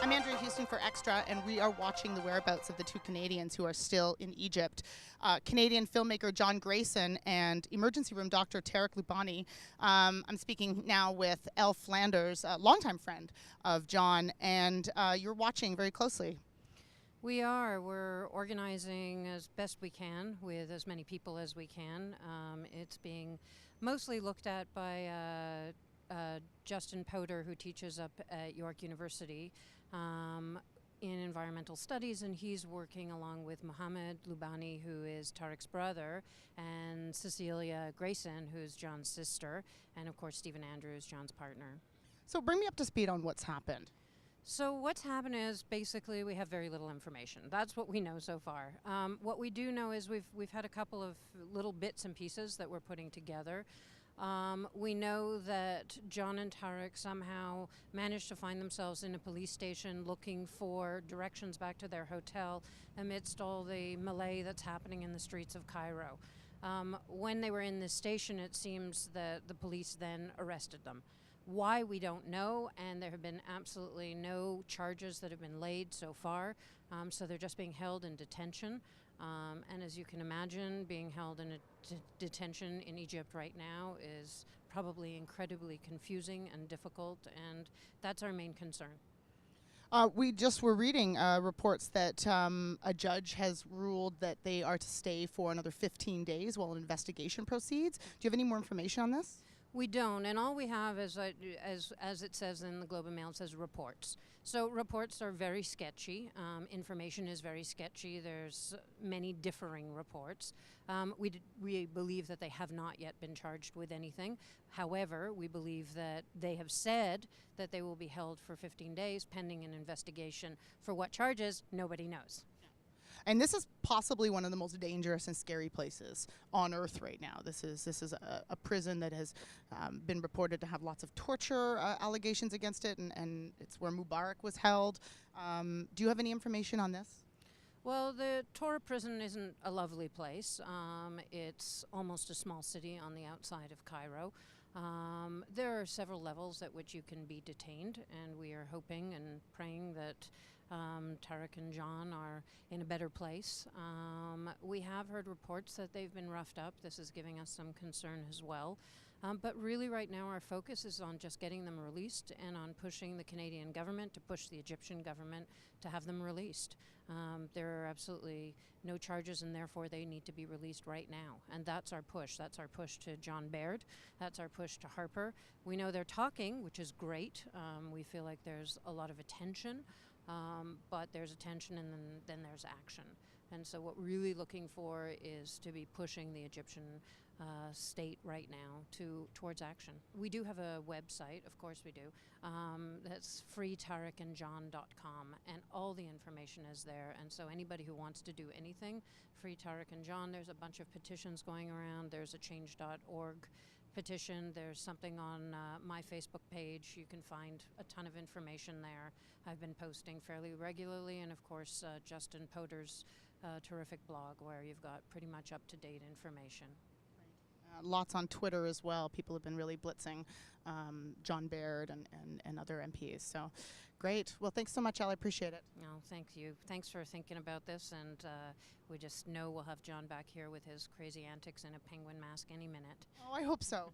I'm Andrea Houston for Extra, and we are watching the whereabouts of the two Canadians who are still in Egypt. Canadian filmmaker John Greyson and emergency room doctor Tarek Loubani. I'm speaking now with Elle Flanders, a longtime friend of John, and you're watching very closely. We are. We're organizing as best we can with as many people as we can. It's being mostly looked at by Justin Poder, who teaches up at York University in environmental studies, and he's working along with Mohammed Loubani, who is Tarek's brother, and Cecilia Greyson, who's John's sister, and of course Stephen Andrews, John's partner. So bring me up to speed on what's happened. So what's happened is basically we have very little information. That's what we know so far. What we do know is we've had a couple of little bits and pieces that we're putting together. We know that John and Tarek somehow managed to find themselves in a police station looking for directions back to their hotel amidst all the melee that's happening in the streets of Cairo. When they were in this station, it seems that the police then arrested them. Why, we don't know, and there have been absolutely no charges that have been laid so far, so they're just being held in detention. And as you can imagine, being held in a detention in Egypt right now is probably incredibly confusing and difficult, and that's our main concern. We just were reading reports that a judge has ruled that they are to stay for another 15 days while an investigation proceeds. Do you have any more information on this? We don't, and all we have is, as it says in the Globe and Mail, it says reports. So reports are very sketchy. Information is very sketchy. There's many differing reports. We believe that they have not yet been charged with anything. However, we believe that they have said that they will be held for 15 days pending an investigation. For what charges, nobody knows. And this is possibly one of the most dangerous and scary places on Earth right now. This is a prison that has been reported to have lots of torture allegations against it, and it's where Mubarak was held. Do you have any information on this? Well, the Torah prison isn't a lovely place. It's almost a small city on the outside of Cairo. There are several levels at which you can be detained, and we are hoping and praying that Tarek and John are in a better place. We have heard reports that they've been roughed up. This is giving us some concern as well. But really right now our focus is on just getting them released and on pushing the Canadian government to push the Egyptian government to have them released. There are absolutely no charges, and therefore they need to be released right now. And that's our push. That's our push to John Baird. That's our push to Harper. We know they're talking, which is great. We feel like there's a lot of attention. But there's attention and then there's action. And so what we're really looking for is to be pushing the Egyptian state right now towards action. We do have a website, of course we do. That's freetarekandjohn.com, and all the information is there. And so anybody who wants to do anything, Free Tarek and John, there's a bunch of petitions going around. There's a change.org petition. There's something on my Facebook page. You can find a ton of information there. I've been posting fairly regularly, and of course Justin Poder's terrific blog where you've got pretty much up-to-date information. Lots on Twitter as well. People have been really blitzing John Baird and other MPs. So great. Well, thanks so much, Elle. I appreciate it. No, thank you. Thanks for thinking about this, and we just know we'll have John back here with his crazy antics in a penguin mask any minute. Oh, I hope so.